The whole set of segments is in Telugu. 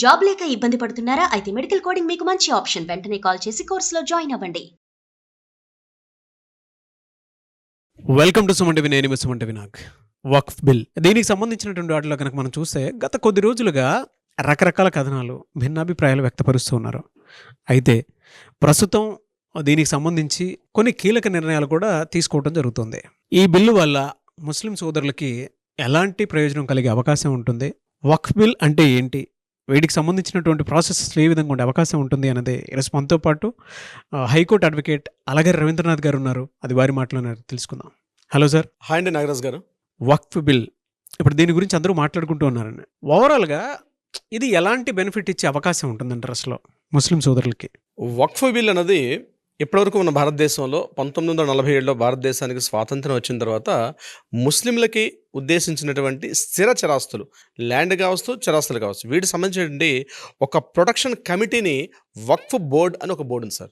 జాబ్ లేక ఇబ్బంది పడుతున్నారా? అయితే మెడికల్ కోడింగ్ మీకు మంచి ఆప్షన్. వెంటనే కాల్ చేసి కోర్సులో జాయిన్ అవ్వండి. Welcome to Suman TV. నేను మీ సుమన్ టీవీ. నాకు వక్ఫ్ బిల్ దీనికి సంబంధించినటువంటి వాటిలో కనుక మనం చూస్తే గత కొద్ది రోజులుగా రకరకాల కథనాలు భిన్నాభిప్రాయాలు వ్యక్తపరుస్తూ ఉన్నారు. అయితే ప్రస్తుతం దీనికి సంబంధించి కొన్ని కీలక నిర్ణయాలు కూడా తీసుకోవడం జరుగుతుంది. ఈ బిల్లు వల్ల ముస్లిం సోదరులకి ఎలాంటి ప్రయోజనం కలిగే అవకాశం ఉంటుంది, వక్ఫ్ బిల్ అంటే ఏంటి, వీటికి సంబంధించినటువంటి ప్రాసెస్ ఏ విధంగా ఉండే అవకాశం ఉంటుంది అన్నది ఈరోజు మనతో పాటు హైకోర్టు అడ్వకేట్ అలగరి రవీంద్రనాథ్ గారు ఉన్నారు. అది వారి మాటలోనే తెలుసుకుందాం. Hello sir. హాయ్ అండి నాగరాజ్ గారు. వక్ఫ్ బిల్ ఇప్పుడు దీని గురించి అందరూ మాట్లాడుకుంటూ ఉన్నారండి. ఓవరాల్గా ఇది ఎలాంటి బెనిఫిట్ ఇచ్చే అవకాశం ఉంటుందంటారు అసలు ముస్లిం సోదరులకి? వక్ఫ్ బిల్ అన్నది ఇప్పటివరకు ఉన్న భారతదేశంలో 1947లో భారతదేశానికి స్వాతంత్రం వచ్చిన తర్వాత ముస్లింలకి ఉద్దేశించినటువంటి స్థిర చరాస్తులు, ల్యాండ్ కావచ్చు, చరాస్తులు కావచ్చు, వీటికి సంబంధించినటువంటి ఒక ప్రొటెక్షన్ కమిటీని వక్ఫ్ బోర్డ్ అని ఒక బోర్డు ఉంది సార్.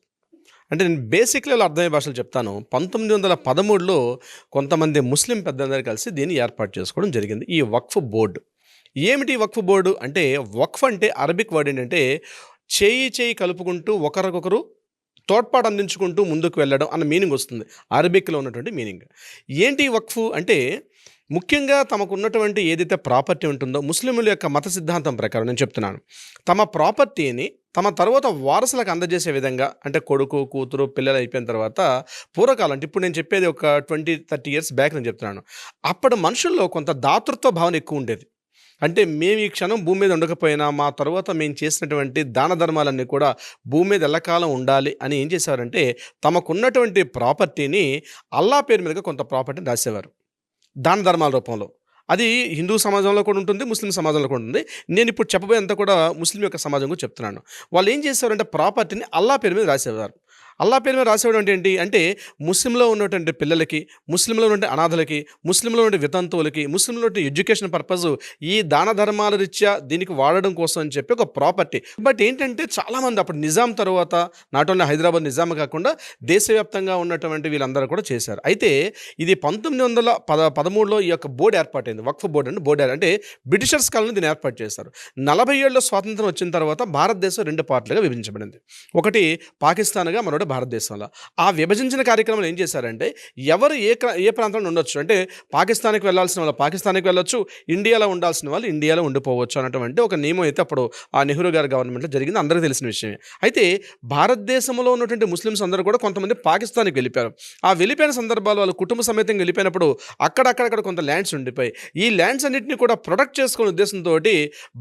అంటే నేను బేసిక్లీ అర్థమయ్యే భాషలు చెప్తాను. 1913లో కొంతమంది ముస్లిం పెద్దలందరూ కలిసి దీన్ని ఏర్పాటు చేసుకోవడం జరిగింది, ఈ వక్ఫ్ బోర్డు. ఏమిటి వక్ఫ్ బోర్డు అంటే? వక్ఫ్ అంటే అరబిక్ వర్డ్ ఏంటంటే చేయి కలుపుకుంటూ ఒకరికొకరు తోడ్పాటు అందించుకుంటూ ముందుకు వెళ్ళడం అన్న మీనింగ్ వస్తుంది, అరబిక్లో ఉన్నటువంటి మీనింగ్. ఏంటి వక్ఫ్ అంటే? ముఖ్యంగా తమకు ఉన్నటువంటి ఏదైతే ప్రాపర్టీ ఉంటుందో, ముస్లింల యొక్క మత సిద్ధాంతం ప్రకారం నేను చెప్తున్నాను, తమ ప్రాపర్టీని తమ తర్వాత వారసులకు అందజేసే విధంగా, అంటే కొడుకు, కూతురు, పిల్లలు అయిపోయిన తర్వాత పూర్వకాలం, అంటే ఇప్పుడు నేను చెప్పేది ఒక 20-30 ఇయర్స్ బ్యాక్ నేను చెప్తున్నాను, అప్పుడు మనుషుల్లో కొంత దాతృత్వ భావన ఎక్కువ ఉండేది. అంటే మేము ఈ క్షణం భూమి మీద ఉండకపోయినా మా తర్వాత మేము చేసినటువంటి దాన ధర్మాలన్నీ కూడా భూమి మీద ఎల్లకాలం ఉండాలి అని ఏం చేసేవారంటే, తమకున్నటువంటి ప్రాపర్టీని అల్లా పేరు మీదుగా కొంత ప్రాపర్టీని రాసేవారు దాన ధర్మాల రూపంలో. అది హిందూ సమాజంలో కూడా ఉంటుంది, ముస్లిం సమాజంలో కూడా ఉంటుంది. నేను ఇప్పుడు చెప్పబోయేంత కూడా ముస్లిం యొక్క సమాజం కూడా చెప్తున్నాను. వాళ్ళు ఏం చేసేవారంటే ప్రాపర్టీని అల్లా పేరు మీద రాసేవారు. అల్లా పేరు మీద రాసేవాడు అంటే ఏంటి అంటే, ముస్లింలో ఉన్నటువంటి పిల్లలకి, ముస్లింలో ఉన్నటువంటి అనాథలకి, ముస్లింలో ఉన్నటువంటి వితంతువులకి, ముస్లింలో ఉన్నటువంటి ఎడ్యుకేషన్ పర్పస్, ఈ దాన ధర్మాల రీత్యా దీనికి వాడడం కోసం అని చెప్పి ఒక ప్రాపర్టీ. బట్ ఏంటంటే చాలామంది అప్పుడు నిజాం తర్వాత, నాట్ ఓన్లీ హైదరాబాద్ నిజాం కాకుండా దేశవ్యాప్తంగా ఉన్నటువంటి వీళ్ళందరూ కూడా చేశారు. అయితే ఇది 1913లో ఈ యొక్క బోర్డు ఏర్పాటైంది, వక్ఫ్ బోర్డు అంటే. బోర్డు అంటే బ్రిటిషర్స్ కాలంలో దీన్ని ఏర్పాటు చేశారు. 40 ఏళ్ళలో స్వాతంత్రం వచ్చిన తర్వాత భారతదేశం 2 పార్ట్లుగా విభజించబడింది. ఒకటి పాకిస్తాన్గా, మరొకటి భారతదేశంలో. ఆ విభజించిన కార్యక్రమంలో ఏం చేశారంటే, ఎవరు ఏ ప్రాంతంలో ఉండొచ్చు అంటే, పాకిస్తాన్కి వెళ్ళాల్సిన వాళ్ళు పాకిస్తాన్కి వెళ్ళొచ్చు, ఇండియాలో ఉండాల్సిన వాళ్ళు ఇండియాలో ఉండిపోవచ్చు అన్నటువంటి ఒక నియమం అయితే అప్పుడు ఆ నెహ్రూ గారి గవర్నమెంట్లో జరిగింది, అందరికీ తెలిసిన విషయమే. అయితే భారతదేశంలో ఉన్నటువంటి ముస్లిమ్స్ అందరూ కూడా కొంతమంది పాకిస్తాన్కి వెళ్ళిపోయారు. ఆ వెళ్ళిపోయిన సందర్భాలు వాళ్ళు కుటుంబ సమేతంగా వెళ్ళిపోయినప్పుడు అక్కడక్కడ కొంత ల్యాండ్స్ ఉండిపోయి, ఈ ల్యాండ్స్ అన్నింటినీ కూడా ప్రొటెక్ట్ చేసుకునే ఉద్దేశంతో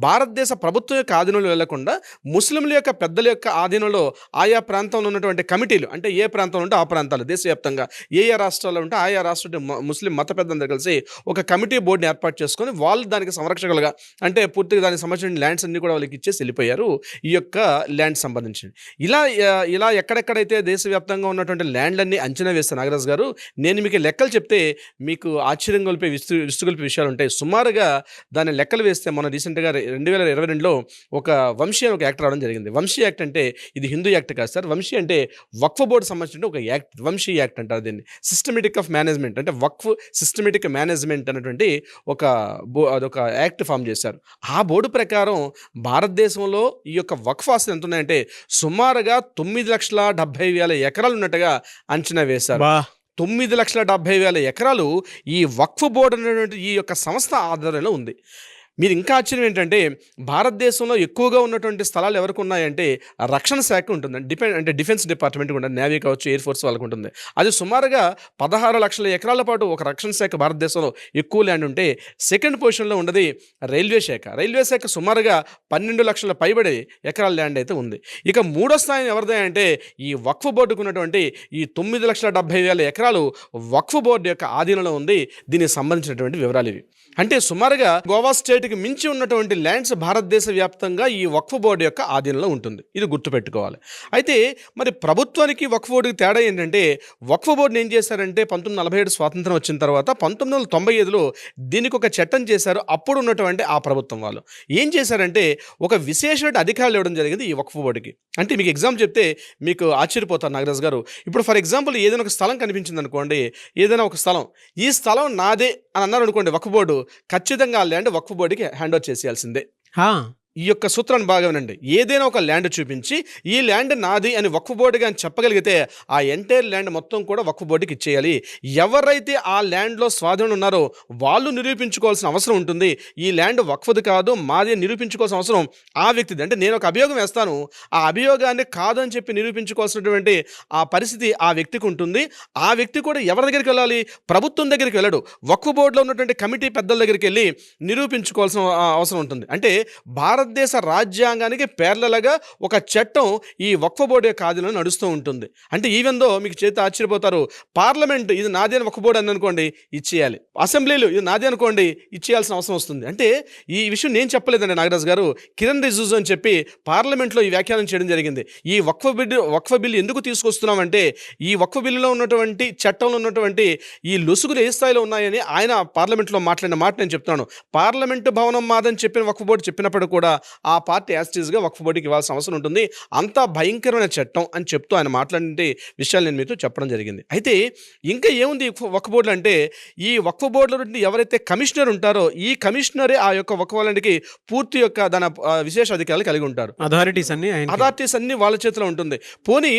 భారతదేశ ప్రభుత్వం యొక్క ఆధీనంలో వెళ్లకుండా ముస్లింల యొక్క పెద్దల యొక్క ఆధీనంలో ఆయా ప్రాంతంలో ఉన్నటువంటి కమిటీలు, అంటే ఏ ప్రాంతంలో ఉంటే ఆ ప్రాంతాలు, దేశవ్యాప్తంగా ఏ రాష్ట్రాల్లో ఉంటే ఆయా రాష్ట్ర ముస్లిం మత పెద్దలందరూ కలిసి ఒక కమిటీ బోర్డుని ఏర్పాటు చేసుకొని వాళ్ళు దానికి సంరక్షకులుగా, అంటే పూర్తిగా దానికి సంబంధించిన ల్యాండ్స్ అన్ని కూడా వాళ్ళకి ఇచ్చేసి వెళ్ళిపోయారు, ఈ యొక్క ల్యాండ్ సంబంధించి. ఇలా ఎక్కడెక్కడైతే దేశవ్యాప్తంగా ఉన్నటువంటి ల్యాండ్లన్నీ అంచనా వేస్తే నాగరాజ్ గారు, నేను మీకు లెక్కలు చెప్తే మీకు ఆశ్చర్యం గొలిపే విస్తుగొలిపే విషయాలు ఉంటాయి. సుమారుగా దాని లెక్కలు వేస్తే మన రీసెంట్గా 2022లో ఒక వంశీ అని ఒక యాక్ట్ రావడం జరిగింది. వంశీ యాక్ట్ అంటే ఇది హిందూ యాక్ట్ కాదు సార్. వంశీ అంటే వక్ఫ్ బోర్డు సంబంధించిన ఒక యాక్ట్, వంశీ యాక్ట్ అంటారు దీన్ని. సిస్టమేటిక్ ఆఫ్ మేనేజ్మెంట్, అంటే వక్ఫ్ సిస్టమేటిక్ మేనేజ్మెంట్ అనేటువంటి అదొక యాక్ట్ ఫామ్ చేశారు. ఆ బోర్డు ప్రకారం భారతదేశంలో ఈ యొక్క వక్ఫ్ ఆస్తులు ఎంత ఉన్నాయంటే సుమారుగా 9,70,000 ఎకరాలు ఉన్నట్టుగా అంచనా వేశారు. 9,70,000 ఎకరాలు ఈ వక్ఫ్ బోర్డు అనేటువంటి ఈ యొక్క సంస్థ ఆధ్వర్యంలో ఉంది. మీరు ఇంకా ఆశ్చర్యం ఏంటంటే, భారతదేశంలో ఎక్కువగా ఉన్నటువంటి స్థలాలు ఎవరికి ఉన్నాయంటే రక్షణ శాఖ ఉంటుంది, అంటే డిఫెన్స్ డిపార్ట్మెంట్ ఉంటుంది, నేవీ కావచ్చు, ఎయిర్ ఫోర్స్ వాళ్ళకు ఉంటుంది. అది సుమారుగా 16 లక్షల ఎకరాల పాటు ఒక రక్షణ శాఖ భారతదేశంలో ఎక్కువ ల్యాండ్ ఉంటే, సెకండ్ పొజిషన్లో ఉన్నది రైల్వే శాఖ. రైల్వే శాఖ సుమారుగా 12 లక్షల పైబడి ఎకరాల ల్యాండ్ అయితే ఉంది. ఇక మూడో స్థాయి ఎవరిదే అంటే ఈ వక్ఫ్ బోర్డుకు ఉన్నటువంటి ఈ 9,70,000 ఎకరాలు వక్ఫ్ బోర్డు యొక్క ఆధీనంలో ఉంది. దీనికి సంబంధించినటువంటి వివరాలు ఇవి. అంటే సుమారుగా గోవా స్టేట్కి మించి ఉన్నటువంటి ల్యాండ్స్ భారతదేశ వ్యాప్తంగా ఈ వక్ఫ్ బోర్డు యొక్క ఆధీనంలో ఉంటుంది. ఇది గుర్తుపెట్టుకోవాలి. అయితే మరి ప్రభుత్వానికి వక్ఫ్ బోర్డుకి తేడా ఏంటంటే, వక్ఫ్ బోర్డుని ఏం చేశారంటే 1947 స్వాతంత్రం వచ్చిన తర్వాత 1995లో దీనికి ఒక చట్టం చేశారు. అప్పుడు ఉన్నటువంటి ఆ ప్రభుత్వం వాళ్ళు ఏం చేశారంటే ఒక విశేషమైన అధికారులు ఇవ్వడం జరిగింది ఈ వక్ఫ్ బోర్డుకి. అంటే మీకు ఎగ్జామ్ చెప్తే మీకు ఆశ్చర్యపోతారు నాగరాజ్ గారు. ఇప్పుడు ఫర్ ఎగ్జాంపుల్ ఏదైనా ఒక స్థలం కనిపించింది అనుకోండి, ఏదైనా ఒక స్థలం, ఈ స్థలం నాదే అని అన్నారు అనుకోండి, వక్ఫ్ బోర్డు ఖచ్చితంగా ఆ ల్యాండ్ వక్ఫ్ బోర్డుకి హ్యాండ్ ఓవర్ చేసేయాల్సిందే. ఈ యొక్క సూత్రాన్ని బాగా వినండి. ఏదైనా ఒక ల్యాండ్ చూపించి ఈ ల్యాండ్ నాది అని వక్ఫ్ బోర్డుగా అని చెప్పగలిగితే ఆ ఎంటైర్ ల్యాండ్ మొత్తం కూడా వక్ఫ్ బోర్డుకి ఇచ్చేయాలి. ఎవరైతే ఆ ల్యాండ్లో స్వాధీనం ఉన్నారో వాళ్ళు నిరూపించుకోవాల్సిన అవసరం ఉంటుంది. ఈ ల్యాండ్ వక్ఫ్ది కాదు మాది అని నిరూపించుకోవాల్సిన అవసరం ఆ వ్యక్తిది. అంటే నేను ఒక అభియోగం వేస్తాను, ఆ అభియోగాన్ని కాదని చెప్పి నిరూపించుకోవాల్సినటువంటి ఆ పరిస్థితి ఆ వ్యక్తికి ఉంటుంది. ఆ వ్యక్తి కూడా ఎవరి దగ్గరికి వెళ్ళాలి? ప్రభుత్వం దగ్గరికి వెళ్ళడు, వక్ఫ్ బోర్డులో ఉన్నటువంటి కమిటీ పెద్దల దగ్గరికి వెళ్ళి నిరూపించుకోవాల్సిన అవసరం ఉంటుంది. అంటే భారతదేశ రాజ్యాంగానికి పేర్లగా ఒక చట్టం ఈ వక్ఫ్ బోర్డు యొక్క ఆధీనంలో నడుస్తూ ఉంటుంది. అంటే ఈవెన్ దో మీకు చేతి ఆశ్చర్యపోతారు, పార్లమెంట్ ఇది నాదే అని వక్ఫ్ బోర్డు అని అనుకోండి ఇచ్చేయాలి, అసెంబ్లీలు ఇది నాదే అనుకోండి ఇచ్చేయాల్సిన అవసరం వస్తుంది. అంటే ఈ విషయం నేను చెప్పలేదండి నాగరాజు గారు, కిరణ్ రిజిజు అని చెప్పి పార్లమెంట్లో ఈ వ్యాఖ్యానం చేయడం జరిగింది. ఈ వక్ఫ్ బిల్లు ఎందుకు తీసుకొస్తున్నామంటే ఈ వక్ఫ్ బిల్లులో ఉన్నటువంటి చట్టంలో ఉన్నటువంటి ఈ లొసుగులు ఏ స్థాయిలో ఉన్నాయని ఆయన పార్లమెంట్లో మాట్లాడిన మాట నేను చెప్తున్నాను. పార్లమెంటు భవనం మాదని చెప్పిన వక్ఫ్ బోర్డు చెప్పినప్పుడు కూడా ఆ పార్టీ యాస్టీస్గా వక్ఫ్ బోర్డుకి ఇవ్వాల్సిన అవసరం ఉంటుంది. అంత భయంకరమైన చట్టం అని చెప్తూ ఆయన మాట్లాడే విషయాలు నేను మీతో చెప్పడం జరిగింది. అయితే ఇంకా ఏముంది వక్ఫ్ బోర్డులు అంటే, ఈ వక్ఫ్ బోర్డులో ఎవరైతే కమిషనర్ ఉంటారో ఈ కమిషనరే ఆ యొక్క వక్ఫ్ ల్యాండ్కి పూర్తి యొక్క దాని విశేష అధికారాలు కలిగి ఉంటారు. అథారిటీస్ అన్ని వాళ్ళ చేతిలో ఉంటుంది. పోనీ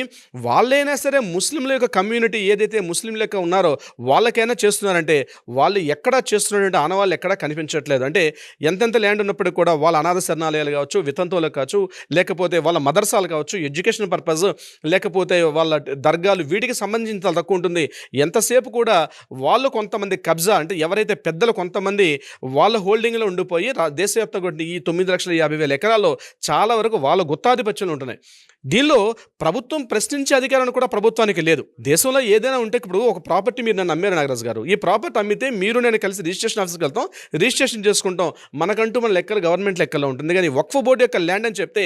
వాళ్ళైనా సరే ముస్లింల యొక్క కమ్యూనిటీ ఏదైతే ముస్లింల యొక్క ఉన్నారో వాళ్ళకైనా చేస్తున్నారంటే వాళ్ళు ఎక్కడా చేస్తున్నటువంటి ఆనవాళ్ళు ఎక్కడా కనిపించట్లేదు. అంటే ఎంతెంత ల్యాండ్ ఉన్నప్పటికీ కూడా వాళ్ళ అనాథ శరణాలయాలు కావచ్చు, వితంతువులు కావచ్చు, లేకపోతే వాళ్ళ మదర్సాలు కావచ్చు, ఎడ్యుకేషన్ పర్పస్, లేకపోతే వాళ్ళ దర్గాలు, వీటికి సంబంధించి చాలా తక్కువ ఉంటుంది. ఎంతసేపు కూడా వాళ్ళు కొంతమంది కబ్జా అంటే ఎవరైతే పెద్దలు కొంతమంది వాళ్ళ హోల్డింగ్లో ఉండిపోయి దేశవ్యాప్తంగా ఈ 9,50,000 ఎకరాల్లో చాలా వరకు వాళ్ళ గుత్తాధిపత్యంలో ఉంటున్నాయి. దీనిలో ప్రభుత్వం ప్రశ్నించే అధికారం కూడా ప్రభుత్వానికి లేదు. దేశంలో ఏదైనా ఉంటే ఇప్పుడు ఒక ప్రాపర్టీ మీరు నన్ను అమ్మారు నాగరాజు గారు, ఈ ప్రాపర్టీ అమ్మితే మీరు నేను కలిసి రిజిస్ట్రేషన్ ఆఫీస్కి వెళ్తాం, రిజిస్ట్రేషన్ చేసుకుంటాం, మనకంటూ మన లెక్కలు గవర్నమెంట్ లెక్కల్లో ఉంటుంది. కానీ వక్ఫ్ బోర్డు యొక్క ల్యాండ్ అని చెప్తే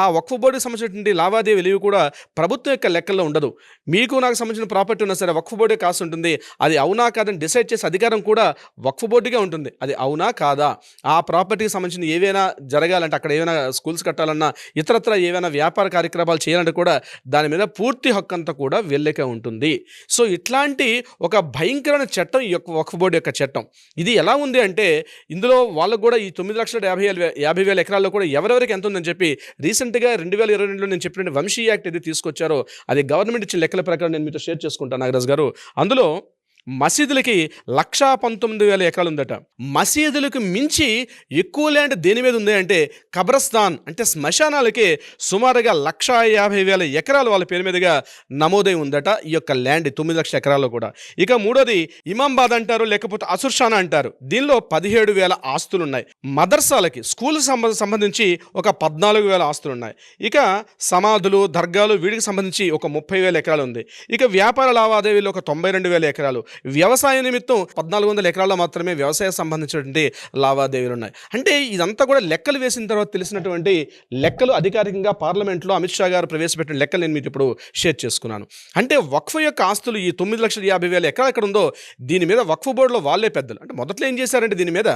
ఆ వక్ఫ్ బోర్డుకి సంబంధించినటువంటి లావాదేవీలు కూడా ప్రభుత్వం యొక్క లెక్కల్లో ఉండదు. మీకు నాకు సంబంధించిన ప్రాపర్టీ ఉన్నా సరే వక్ఫ్ బోర్డే కాస్ట్ ఉంటుంది. అది అవునా కాదని డిసైడ్ చేసే అధికారం కూడా వక్ఫ్ బోర్డుగా ఉంటుంది. అది అవునా కాదా, ఆ ప్రాపర్టీకి సంబంధించిన ఏవైనా జరగాలంటే అక్కడ ఏమైనా స్కూల్స్ కట్టాలన్నా ఇతరత్ర ఏవైనా వ్యాపార కార్యక్రమాలు చేయాలంటే కూడా దాని మీద పూర్తి హక్కు అంతా కూడా వీళ్ళకే ఉంటుంది. సో ఇట్లాంటి ఒక భయంకరమైన చట్టం ఈ యొక్క వక్ఫ్ బోర్డు యొక్క చట్టం. ఇది ఎలా ఉంది అంటే ఇందులో వాళ్ళకు కూడా ఈ 9,50,000 ఎకరాల్లో కూడా ఎవరెవరికి ఎంత ఉందని చెప్పి రీసెంట్గా 2022లో నేను చెప్పిన వంశీ యాక్ట్ ఏది తీసుకొచ్చారో అది గవర్నమెంట్ ఇచ్చిన లెక్కల ప్రకారం నేను మీతో షేర్ చేసుకుంటాను నాగరాజు గారు. అందులో మసీదులకి 1,19,000 ఎకరాలు ఉందట. మసీదులకు మించి ఎక్కువ ల్యాండ్ దేని మీద ఉంది అంటే కబ్రస్థాన్ అంటే శ్మశానాలకి సుమారుగా 1,50,000 ఎకరాలు వాళ్ళ పేరు మీదుగా నమోదై ఉందట ఈ యొక్క ల్యాండ్ 9 లక్షల ఎకరాల్లో కూడా. ఇక మూడోది ఇమాంబాద్ అంటారు, లేకపోతే అసుర్షానా అంటారు, దీనిలో 17,000 ఆస్తులు ఉన్నాయి. మదర్సాలకి స్కూల్కి సంబంధించి ఒక 14,000 ఆస్తులు ఉన్నాయి. ఇక సమాధులు, దర్గాలు వీటికి సంబంధించి ఒక 30,000 ఎకరాలు ఉంది. ఇక వ్యాపార లావాదేవీలు ఒక 92,000 ఎకరాలు, వ్యవసాయ నిమిత్తం 1,400 ఎకరాల్లో మాత్రమే వ్యవసాయ సంబంధించినటువంటి లావాదేవీలు ఉన్నాయి. అంటే ఇదంతా కూడా లెక్కలు వేసిన తర్వాత తెలిసినటువంటి లెక్కలు, అధికారికంగా పార్లమెంట్లో అమిత్ షా గారు ప్రవేశపెట్టిన లెక్కలు నేను మీకు ఇప్పుడు షేర్ చేసుకున్నాను. అంటే వక్ఫ్ యొక్క ఆస్తులు ఈ 9,50,000 ఎకరాలు ఎక్కడ ఉందో దీని మీద వక్ఫ్ బోర్డులో వాళ్ళే పెద్దలు. అంటే మొదట్లో ఏం చేశారంటే దీని మీద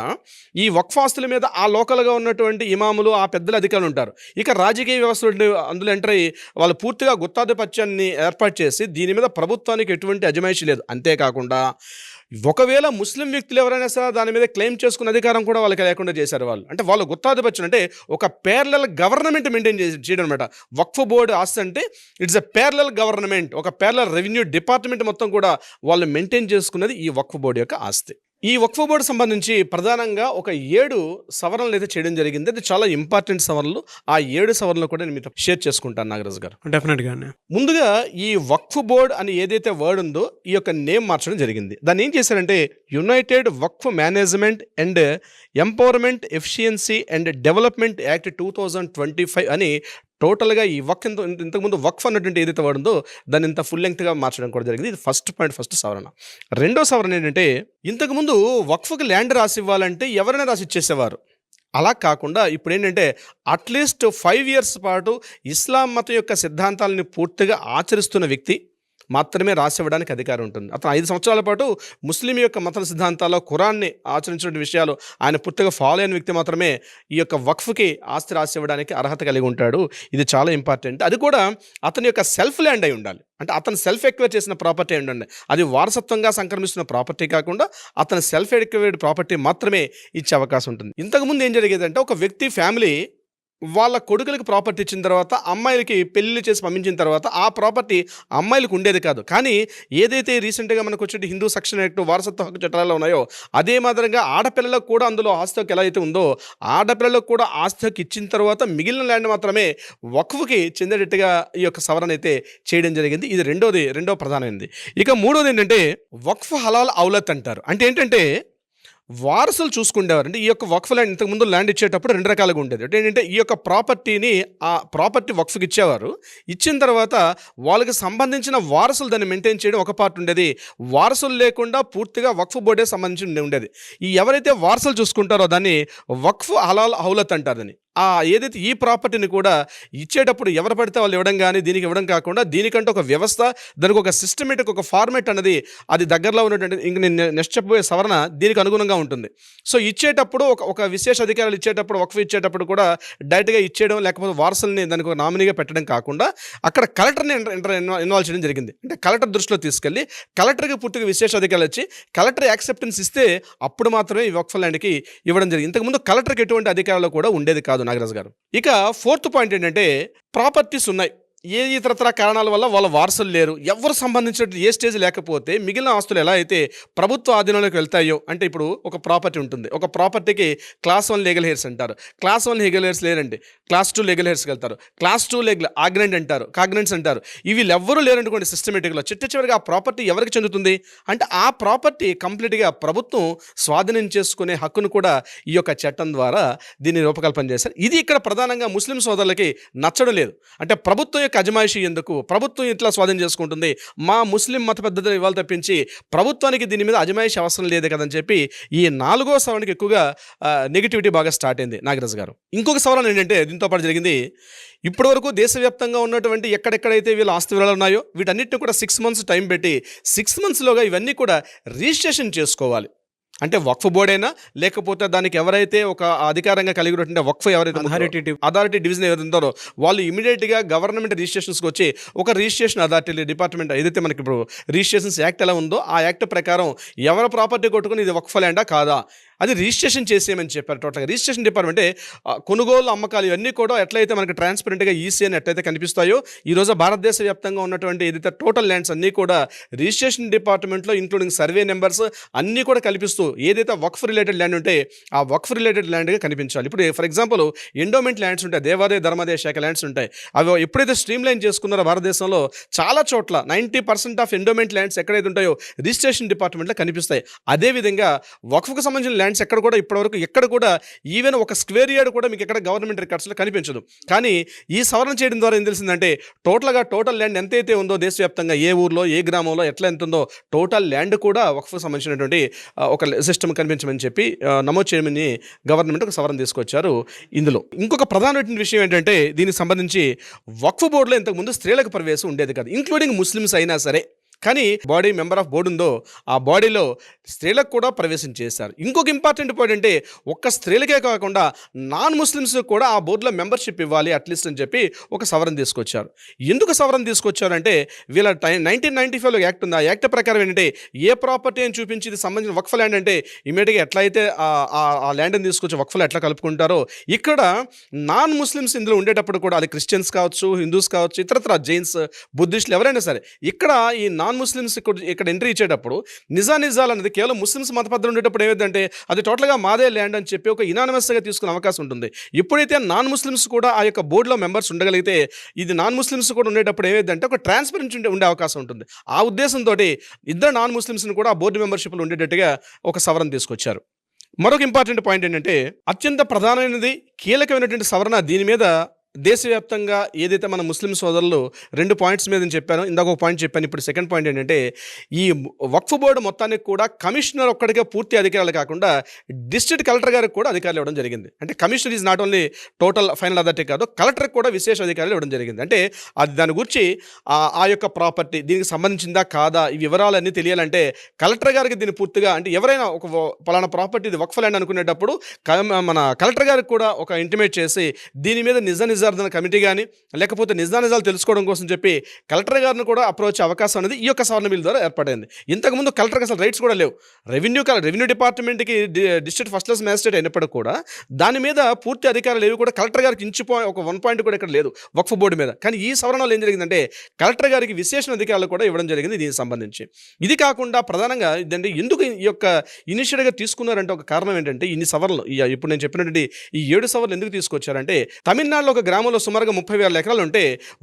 ఈ వక్ఫ్ ఆస్తుల మీద ఆ లోకల్గా ఉన్నటువంటి ఇమాములు, ఆ పెద్దల అధికారులు ఉంటారు. ఇక రాజకీయ వ్యవస్థలు అందులో ఎంటర్ అయ్యి వాళ్ళు పూర్తిగా గుత్తాధిపత్యాన్ని ఏర్పాటు చేసి దీని మీద ప్రభుత్వానికి ఎటువంటి అజమాయిషీ లేదు. అంతేకాకుండా ఒకవేళ ముస్లిం వ్యక్తులు ఎవరైనా సరే దాని మీద క్లెయిమ్ చేసుకునే అధికారం కూడా వాళ్ళకి లేకుండా చేశారు వాళ్ళు. అంటే వాళ్ళు గుత్తాధిపత్యం అంటే ఒక ప్యారలల్ గవర్నమెంట్ మెయింటైన్ చేయడం అనమాట. వక్ఫ్ బోర్డు ఆస్తి అంటే ఇట్స్ ఎ ప్యారలల్ గవర్నమెంట్, ఒక ప్యారలల్ రెవెన్యూ డిపార్ట్మెంట్ మొత్తం కూడా వాళ్ళు మెయింటైన్ చేసుకున్నది ఈ వక్ఫ్ బోర్డు యొక్క ఆస్తి. ఈ వక్ఫ్ బోర్డు సంబంధించి ప్రధానంగా ఒక 7 సవరణలు అయితే చేయడం జరిగింది. అది చాలా ఇంపార్టెంట్ సవరణలు. ఆ 7 సవరణలు కూడా నేను మీతో షేర్ చేసుకుంటాను నాగరాజు గారు. డెఫినెట్గా. ముందుగా ఈ వక్ఫ్ బోర్డ్ అని ఏదైతే వర్డ్ ఉందో ఈ యొక్క నేమ్ మార్చడం జరిగింది. దాన్ని ఏం చేశారంటే United Waqf management and empowerment efficiency and development act 2025 అని టోటల్గా ఈ ఇంతకుముందు వక్ఫ్ అన్నటువంటి ఏదైతే వర్డ్ ఉందో దాన్ని ఇంత ఫుల్ లెంగ్త్గా మార్చడం కూడా జరిగింది. ఇది ఫస్ట్ పాయింట్, ఫస్ట్ సవరణ. రెండో సవరణ ఏంటంటే ఇంతకుముందు వక్ఫ్కి ల్యాండ్ రాసి ఇవ్వాలంటే ఎవరైనా రాసి ఇచ్చేసేవారు. అలా కాకుండా ఇప్పుడు ఏంటంటే అట్లీస్ట్ 5 years పాటు ఇస్లాం మతం యొక్క సిద్ధాంతాలని పూర్తిగా ఆచరిస్తున్న వ్యక్తి, మాత్రమే రాసివ్వడానికి అధికారం ఉంటుంది. అతను 5 సంవత్సరాల పాటు ముస్లిం యొక్క మత సిద్ధాంతాల్లో ఖురాన్ని ఆచరించిన విషయాలు ఆయన పూర్తిగా ఫాలో అయిన వ్యక్తి మాత్రమే ఈ యొక్క వక్ఫ్కి ఆస్తి రాసివ్వడానికి అర్హత కలిగి ఉంటాడు. ఇది చాలా ఇంపార్టెంట్. అది కూడా అతని యొక్క సెల్ఫ్ ల్యాండ్ అయి ఉండాలి. అంటే అతను సెల్ఫ్ ఎక్వైర్ చేసిన ప్రాపర్టీ అయి ఉండండి. అది వారసత్వంగా సంక్రమిస్తున్న ప్రాపర్టీ కాకుండా అతని సెల్ఫ్ ఎక్వైర్డ్ ప్రాపర్టీ మాత్రమే ఇచ్చే అవకాశం ఉంటుంది. ఇంతకుముందు ఏం జరిగేదంటే ఒక వ్యక్తి ఫ్యామిలీ వాళ్ళ కొడుకులకి ప్రాపర్టీ ఇచ్చిన తర్వాత అమ్మాయిలకి పెళ్లి చేసి పంపించిన తర్వాత ఆ ప్రాపర్టీ అమ్మాయిలకు ఉండేది కాదు. కానీ ఏదైతే రీసెంట్గా మనకు వచ్చే హిందూ సెక్షన్ యాక్ట్ వారసత్వ హక్కు చట్టాల్లో ఉన్నాయో అదే మాదిరిగా ఆడపిల్లలకు కూడా అందులో ఆస్తి హక్కు ఎలా అయితే ఉందో ఆడపిల్లలకు కూడా ఆస్తి హక్కు ఇచ్చిన తర్వాత మిగిలిన ల్యాండ్ మాత్రమే వక్ఫ్కి చెందేటట్టుగా ఈ యొక్క సవరణ అయితే చేయడం జరిగింది. ఇది రెండో ప్రధానమైనది. ఇక మూడోది ఏంటంటే వక్ఫ్ హలాల్ ఔలత్ అంటారు. అంటే ఏంటంటే వారసులు చూసుకుండేవారు. అంటే ఈ యొక్క వక్ఫ్ ల్యాండ్ ఇంతకుముందు ల్యాండ్ ఇచ్చేటప్పుడు 2 రకాలుగా ఉండేది. అంటే ఏంటంటే ఈ యొక్క ప్రాపర్టీని ఆ ప్రాపర్టీ వక్ఫ్కి ఇచ్చేవారు. ఇచ్చిన తర్వాత వాళ్ళకి సంబంధించిన వారసులు దాన్ని మెయింటైన్ చేయడం ఒక పార్ట్ ఉండేది. వారసులు లేకుండా పూర్తిగా వక్ఫ్ బోర్డే సంబంధించి ఉండేది. ఈ ఎవరైతే వారసులు చూసుకుంటారో దాన్ని వక్ఫ్ హలాల్ ఔలత్ అంటారు. దాన్ని ఏదైతే ఈ ప్రాపర్టీని కూడా ఇచ్చేటప్పుడు ఎవరు పడితే వాళ్ళు ఇవ్వడం కానీ దీనికి ఇవ్వడం కాకుండా దీనికంటే ఒక వ్యవస్థ, దానికి ఒక సిస్టమేటిక్ ఒక ఫార్మేట్ అనేది అది దగ్గరలో ఉన్నటువంటి ఇంక నేను నెక్స్ట్ చెప్పబోయే సవరణ దీనికి అనుగుణంగా ఉంటుంది. సో ఇచ్చేటప్పుడు ఒక విశేష అధికారులు ఇచ్చేటప్పుడు వక్ఫ్ ఇచ్చేటప్పుడు కూడా డైరెక్ట్గా ఇచ్చేయడం లేకపోతే వారసుల్ని దానికి ఒక నామినీగా పెట్టడం కాకుండా అక్కడ కలెక్టర్ని ఇన్వాల్వ్ చేయడం జరిగింది. అంటే కలెక్టర్ దృష్టిలో తీసుకెళ్ళి కలెక్టర్కి పూర్తిగా విశేష అధికారులు వచ్చి కలెక్టర్ యాక్సెప్టెన్స్ ఇస్తే అప్పుడు మాత్రమే ఈ వక్ఫ్ ల్యాండ్కి ఇవ్వడం జరిగింది. ఇంతకుముందు కలెక్టర్కి ఎటువంటి అధికారాలు కూడా ఉండేది కాదు నాగరాజు గారు. ఇక 4th పాయింట్ ఏంటంటే ప్రాపర్టీస్ ఉన్నాయి, ఏ ఇతరతర కారణాల వల్ల వాళ్ళ వారసులు లేరు, ఎవరు సంబంధించిన ఏ స్టేజ్ లేకపోతే మిగిలిన ఆస్తులు ఎలా అయితే ప్రభుత్వ ఆధీనంలోకి వెళ్తాయో, అంటే ఇప్పుడు ఒక ప్రాపర్టీ ఉంటుంది, ఒక ప్రాపర్టీకి క్లాస్ 1 లీగల్ హెయిర్స్ అంటారు, క్లాస్ 1 లీగల్ హెయిర్స్ లేరండి, క్లాస్ 2 లీగల్ హెయిర్స్కి వెళ్తారు, క్లాస్ 2 లీగల్ ఆగ్నెంట్ అంటారు, కాగ్నెంట్స్ అంటారు. ఇవి ఎవ్వరూ లేరనుకోండి సిస్టమేటిక్లో చివరిగా ఆ ప్రాపర్టీ ఎవరికి చెందుతుంది అంటే ఆ ప్రాపర్టీ కంప్లీట్గా ప్రభుత్వం స్వాధీనం చేసుకునే హక్కును కూడా ఈ యొక్క చట్టం ద్వారా దీన్ని రూపకల్పన చేశారు. ఇది ఇక్కడ ప్రధానంగా ముస్లిం సోదరులకి నచ్చడం లేదు. అంటే ప్రభుత్వం యొక్క అజమాయిషీ ఎందుకు, ప్రభుత్వం ఇట్లా స్వాధీనం చేసుకుంటుంది, మా ముస్లిం మత పద్ధతులు ఇవాళ తప్పించి ప్రభుత్వానికి దీని మీద అజమాయిషీ అవసరం లేదు కదని చెప్పి ఈ 4వ సవరణకి ఎక్కువగా నెగిటివిటీ బాగా స్టార్ట్ అయింది నాగరాజు గారు. ఇంకొక సవరణ ఏంటంటే దీంతో పాటు జరిగింది, ఇప్పటివరకు దేశవ్యాప్తంగా ఉన్నటువంటి ఎక్కడెక్కడైతే వీళ్ళ ఆస్తి వివరాలు ఉన్నాయో వీటన్నిటిని కూడా 6 months టైం పెట్టి 6 monthsలోగా ఇవన్నీ కూడా రిజిస్ట్రేషన్ చేసుకోవాలి. అంటే వక్ఫ్ బోర్డ్ అయినా లేకపోతే దానికి ఎవరైతే ఒక అధికారంగా కలిగి ఉన్నటువంటి వక్ఫ్ ఎవరైతే అథారిటీ డివిజన్ ఎవరైతే ఉంటారో వాళ్ళు ఇమీడియట్గా గవర్నమెంట్ రిజిస్ట్రేషన్స్కి వచ్చి ఒక రిజిస్ట్రేషన్ అథారిటీ డిపార్ట్మెంట్ ఏదైతే మనకి ఇప్పుడు రిజిస్ట్రేషన్స్ యాక్ట్ ఎలా ఉందో ఆ యాక్ట్ ప్రకారం ఎవరి ప్రాపర్టీ కొట్టుకుని ఇది వక్ఫ్ ల్యాండా కాదా అది రిజిస్ట్రేషన్ చేసేయమని చెప్పారు. టోటల్గా రిజిస్ట్రేషన్ డిపార్ట్మెంట్ కొనుగోలు అమ్మకాలు ఇవన్నీ కూడా ఎట్లయితే మనకి ట్రాన్స్పరెంట్గా ఈసీ అని ఎట్లయితే కనిపిస్తాయో ఈరోజు భారతదేశ వ్యాప్తంగా ఉన్నటువంటి ఏదైతే టోటల్ ల్యాండ్స్ అన్నీ కూడా రిజిస్ట్రేషన్ డిపార్ట్మెంట్లో ఇంక్లూడింగ్ సర్వే నెంబర్స్ అన్నీ కూడా కల్పిస్తూ ఏదైతే వక్ఫ్ రిలేటెడ్ ల్యాండ్ ఉంటే ఆ వక్ఫ్ రిలేటెడ్ ల్యాండ్గా కనిపించాలి. ఇప్పుడు ఫర్ ఎగ్జాంపుల్ ఎండోమెంట్ ల్యాండ్స్ ఉంటాయి, దేవాదాయ ధర్మాదాయ శాఖ ల్యాండ్స్ ఉంటాయి. అవి ఎప్పుడైతే స్ట్రీమ్ లైన్ చేసుకున్నారో భారతదేశంలో చాలా చోట్ల 90% ఆఫ్ ఎండోమెంట్ ల్యాండ్స్ ఎక్కడైతే ఉంటాయో రిజిస్ట్రేషన్ డిపార్ట్మెంట్లో కనిపిస్తాయి. అదేవిధంగా వక్ఫ్కు సంబంధించిన ల్యాండ్స్ ఎక్కడ కూడా ఇప్పటివరకు ఎక్కడ కూడా ఈవెన్ ఒక స్క్వేర్ యార్డ్ కూడా మీకు ఎక్కడ గవర్నమెంట్ రికార్డ్స్లో కనిపించదు. కానీ ఈ సవరణ చేయడం ద్వారా ఏం తెలిసిందంటే టోటల్ ల్యాండ్ ఎంతైతే ఉందో దేశవ్యాప్తంగా ఏ ఊర్లో ఏ గ్రామంలో ఎట్లా ఎంత ఉందో టోటల్ ల్యాండ్ కూడా వక్ఫ్కు సంబంధించినటువంటి ఒక సిస్టమ్ కనిపించమని చెప్పి నమోదు చేయమని గవర్నమెంట్ ఒక సవరణ తీసుకొచ్చారు. ఇందులో ఇంకొక ప్రధానమైన విషయం ఏంటంటే దీనికి సంబంధించి వక్ఫ్ బోర్డులో ఇంతకుముందు స్త్రీలకు ప్రవేశం ఉండేది కాదు, ఇంక్లూడింగ్ ముస్లిమ్స్ అయినా సరే. కానీ బాడీ మెంబర్ ఆఫ్ బోర్డు ఉందో ఆ బాడీలో స్త్రీలకు కూడా ప్రవేశం చేశారు. ఇంకొక ఇంపార్టెంట్ పాయింట్ అంటే ఒక్క స్త్రీలకే కాకుండా నాన్ ముస్లిమ్స్ కూడా ఆ బోర్డులో మెంబర్షిప్ ఇవ్వాలి అట్లీస్ట్ అని చెప్పి ఒక సవరణ తీసుకొచ్చారు. ఎందుకు సవరణ తీసుకొచ్చారంటే వీళ్ళ 1995లో యాక్ట్ ఉంది. ఆ యాక్ట్ ప్రకారం ఏంటంటే ఏ ప్రాపర్టీ అని చూపించి ఇది సంబంధించిన వక్ఫ్ ల్యాండ్ అంటే ఇమీడియట్గా ఎట్లయితే ఆ ల్యాండ్ని తీసుకొచ్చి వక్ఫ్లో ఎట్లా కలుపుకుంటారో ఇక్కడ నాన్ ముస్లిమ్స్ ఇందులో ఉండేటప్పుడు కూడా అది క్రిస్టియన్స్ కావచ్చు, హిందూస్ కావచ్చు, ఇతరత్ర జైన్స్, బుద్ధిస్టులు ఎవరైనా సరే ఇక్కడ ఈ నాన్ ముస్లిమ్స్ ఇక్కడ ఎంట్రీ ఇచ్చేటప్పుడు నిజాలు అనేది కేవలం ముస్లిమ్స్ మత పద్ధతులు ఉండేటప్పుడు ఏమైందంటే అది టోటల్గా మాదే ల్యాండ్ అని చెప్పి ఒక ఇనానిమస్గా తీసుకునే అవకాశం ఉంటుంది. ఎప్పుడైతే నాన్ ముస్లిమ్స్ కూడా ఆ యొక్క బోర్డులో మెంబర్స్ ఉండగలిగితే ఇది నాన్ ముస్లిమ్స్ కూడా ఉండేటప్పుడు ఏమైందంటే ఒక ట్రాన్స్పరెన్సీ ఉండే అవకాశం ఉంటుంది. ఆ ఉద్దేశంతో ఇద్దరు నాన్ ముస్లిమ్స్ని కూడా ఆ బోర్డు మెంబర్షిప్లు ఉండేటట్టుగా ఒక సవరణ తీసుకొచ్చారు. మరొక ఇంపార్టెంట్ పాయింట్ ఏంటంటే అత్యంత ప్రధానమైనది కీలకమైనటువంటి సవరణ దీని మీద దేశవ్యాప్తంగా ఏదైతే మన ముస్లిం సోదరులు 2 పాయింట్స్ మీద నేను చెప్పాను, ఇందాక ఒక పాయింట్ చెప్పాను, ఇప్పుడు సెకండ్ పాయింట్ ఏంటంటే ఈ వక్ఫ్ బోర్డు మొత్తానికి కూడా కమిషనర్ ఒక్కడికే పూర్తి అధికారాలు కాకుండా డిస్ట్రిక్ట్ కలెక్టర్ గారికి కూడా అధికారులు ఇవ్వడం జరిగింది. అంటే commissioner is not only total final authority కాదు, కలెక్టర్కి కూడా విశేష అధికారులు ఇవ్వడం జరిగింది. అంటే అది దాని గురించి ఆ యొక్క ప్రాపర్టీ దీనికి సంబంధించిందా కాదా ఈ వివరాలన్నీ తెలియాలంటే కలెక్టర్ గారికి దీన్ని పూర్తిగా, అంటే ఎవరైనా ఒక పలానా ప్రాపర్టీ ఇది వక్ఫ్ ల్యాండ్ అనుకునేటప్పుడు మన కలెక్టర్ గారికి కూడా ఒక ఇంటిమేట్ చేసి దీని మీద నిజార్దన కమిటీ కానీ లేకపోతే నిజాలు తెలుసుకోవడం కోసం చెప్పి కలెక్టర్ గారిని కూడా అప్రోచ్ అవకాశం అనేది ఈ యొక్క సవరణ బిల్ ద్వారా ఏర్పడింది. ఇంతకుముందు కలెక్టర్కి అసలు రైట్స్ కూడా లేవు. రెవెన్యూ డిపార్ట్మెంట్కి డిస్ట్రిక్ట్ ఫస్ట్ క్లాస్ మ్యాజిస్ట్రేట్ అయినప్పటికీ కూడా దాని మీద పూర్తి అధికారులు ఏవి కూడా కలెక్టర్ గారికి ఒక 1 పాయింట్ కూడా ఇక్కడ లేదు వక్ఫ్ బోర్డు మీద. కానీ ఈ సవరణలో ఏం జరిగిందంటే కలెక్టర్ గారికి విశేష అధికారులు కూడా ఇవ్వడం జరిగింది దీనికి సంబంధించి. ఇది కాకుండా ప్రధానంగా ఇదంటే ఎందుకు ఈ యొక్క ఇనిషియేటివ్గా తీసుకున్నారంటే ఒక కారణం ఏంటంటే ఇన్ని సవరణలు ఇప్పుడు నేను చెప్పినటువంటి ఈ 7 సవరణలు ఎందుకు తీసుకొచ్చారంటే తమిళనాడులో ఒక గ్రామంలో సుమారుగా 30,000 ఎకరాలు ఉంటే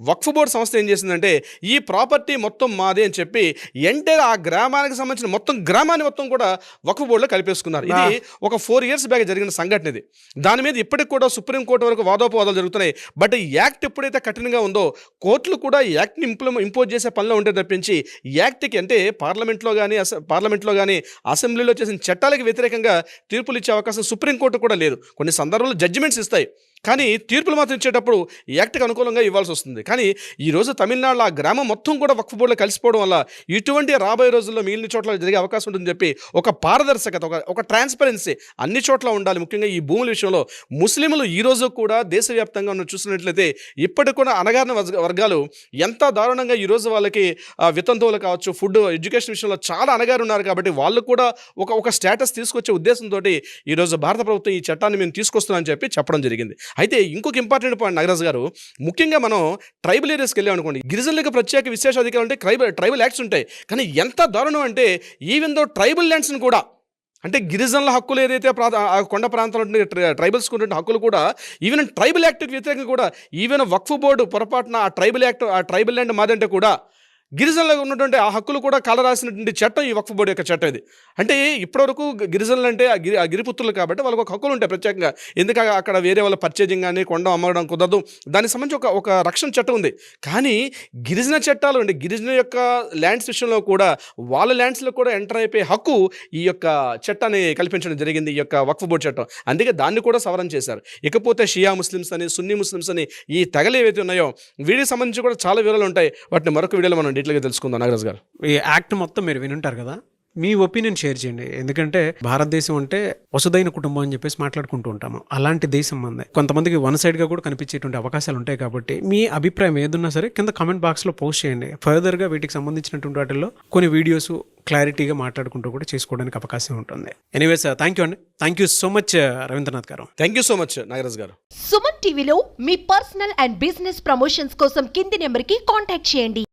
వక్ఫ్ బోర్డు సంస్థ ఏం చేసిందంటే ఈ ప్రాపర్టీ మొత్తం మాదే అని చెప్పి ఎంటైర్ ఆ గ్రామానికి సంబంధించిన మొత్తం గ్రామాన్ని మొత్తం కూడా వక్ఫ్ బోర్డులో కలిపేసుకున్నారు. ఇది ఒక 4 years బ్యాక్ జరిగిన సంఘటన ఇది. దాని మీద ఇప్పటికి కూడా సుప్రీంకోర్టు వరకు వాదోపవాదాలు జరుగుతున్నాయి. బట్ ఈ యాక్ట్ ఎప్పుడైతే కఠినంగా ఉందో కోర్టులు కూడా ఈ యాక్ట్ని ఇంపోజ్ చేసే పనిలో ఉంటే తప్పించి యాక్ట్కి అంటే పార్లమెంట్లో కానీ అసెంబ్లీలో చేసిన చట్టాలకు వ్యతిరేకంగా తీర్పులు ఇచ్చే అవకాశం సుప్రీంకోర్టు కూడా లేదు. కొన్ని సందర్భాల్లో జడ్జిమెంట్స్ ఇస్తాయి కానీ తీర్పులు మాత్రం ఇచ్చేటప్పుడు యాక్ట్కి అనుకూలంగా ఇవ్వాల్సి వస్తుంది. కానీ ఈరోజు తమిళనాడులో ఆ గ్రామం మొత్తం కూడా వక్ఫ్ బోర్డులో కలిసిపోవడం వల్ల ఇటువంటి రాబోయే రోజుల్లో మిగిలిన చోట్ల జరిగే అవకాశం ఉంటుందని చెప్పి ఒక పారదర్శకత ఒక ట్రాన్స్పరెన్సీ అన్ని చోట్ల ఉండాలి. ముఖ్యంగా ఈ భూముల విషయంలో ముస్లింలు ఈరోజు కూడా దేశవ్యాప్తంగా మనం చూసినట్లయితే ఇప్పటికి కూడా అణగారిన వర్గాలు ఎంత దారుణంగా ఈరోజు వాళ్ళకి వితంతువులు కావచ్చు, ఫుడ్, ఎడ్యుకేషన్ విషయంలో చాలా అణగారు ఉన్నారు. కాబట్టి వాళ్ళు కూడా ఒక స్టేటస్ తీసుకొచ్చే ఉద్దేశంతో ఈరోజు భారత ప్రభుత్వం ఈ చట్టాన్ని మేము తీసుకొస్తున్నామని చెప్పి చెప్పడం జరిగింది. అయితే ఇంకొక ఇంపార్టెంట్ పాయింట్ నాగరాజు గారు, ముఖ్యంగా మనం ట్రైబల్ ఏరియాస్కి వెళ్ళాం అనుకోండి, గిరిజనులకు ప్రత్యేక విశేష అధికారులు అంటే ట్రైబల్ యాక్ట్స్ ఉంటాయి. కానీ ఎంత దారుణం అంటే ఈవెన్ దో ట్రైబల్ ల్యాండ్స్ని కూడా అంటే గిరిజనుల హక్కులు ఏదైతే కొండ ప్రాంతాలు ఉంటే ట్రైబల్స్కి ఉండే హక్కులు కూడా ఈవెన్ ట్రైబల్ యాక్ట్కి వ్యతిరేకంగా కూడా ఈవెన్ వక్ఫ్ బోర్డు పొరపాటున ఆ ట్రైబల్ ల్యాండ్ మాదంటే కూడా గిరిజనులకు ఉన్నటువంటి ఆ హక్కులు కూడా కాలరాసినటువంటి చట్టం ఈ వక్ఫ్ బోర్డు యొక్క చట్టం ఇది. అంటే ఇప్పటివరకు గిరిజనులు అంటే ఆ గిరిపుత్రులు కాబట్టి వాళ్ళకు ఒక హక్కులు ఉంటాయి ప్రత్యేకంగా. ఎందుకంటే అక్కడ వేరే వాళ్ళ పర్చేజింగ్ కానీ కొండ అమ్మడం కుదరదు, దానికి సంబంధించి ఒక రక్షణ చట్టం ఉంది. కానీ గిరిజన చట్టాలు అంటే గిరిజన యొక్క ల్యాండ్స్ విషయంలో కూడా వాళ్ళ ల్యాండ్స్లో కూడా ఎంటర్ అయిపోయే హక్కు ఈ యొక్క చట్టాన్ని కల్పించడం జరిగింది, ఈ యొక్క వక్ఫ్ బోర్డు చట్టం. అందుకే దాన్ని కూడా సవరణ చేశారు. ఇకపోతే షియా ముస్లిమ్స్ అని, సున్నీ ముస్లిమ్స్ అని ఈ తెగలు ఏవైతే ఉన్నాయో వీటికి సంబంధించి కూడా చాలా వివరాలు ఉంటాయి. వాటిని మరొక వీడియోలో మనం డీటెయిల్గా తెలుసుకుందాం. నాగరాజ్ గారు, ఈ యాక్ట్ మొత్తం మీరు వినుంటారు కదా, మీ ఒపీనియన్ షేర్ చేయండి. ఎందుకంటే భారతదేశం అంటే వసుదైన కుటుంబం అని చెప్పేసి మాట్లాడుకుంటూ ఉంటాము. అలాంటి దేశం మంది కొంతమందికి వన్ సైడ్గా కూడా కనిపించేటువంటి అవకాశాలు ఉంటాయి. కాబట్టి మీ అభిప్రాయం ఏదున్నా సరే కింద కామెంట్ బాక్స్లో పోస్ట్ చేయండి. ఫర్దర్గా వీటికి సంబంధించినటువంటి వాటిల్లో కొన్ని వీడియోస్ క్లారిటీగా మాట్లాడుకుంటూ కూడా చేసుకోవడానికి అవకాశం ఉంటుంది. ఎనీవేస్ థ్యాంక్ యూ అండి. Thank you so much Ravindranath గారు. Thank you so much Nagaraj గారు. సుమన్ టీవీలో మీ పర్సనల్ అండ్ బిజినెస్ ప్రమోషన్స్ కోసం కింది నెంబర్కి కాంటాక్ట్ చేయండి.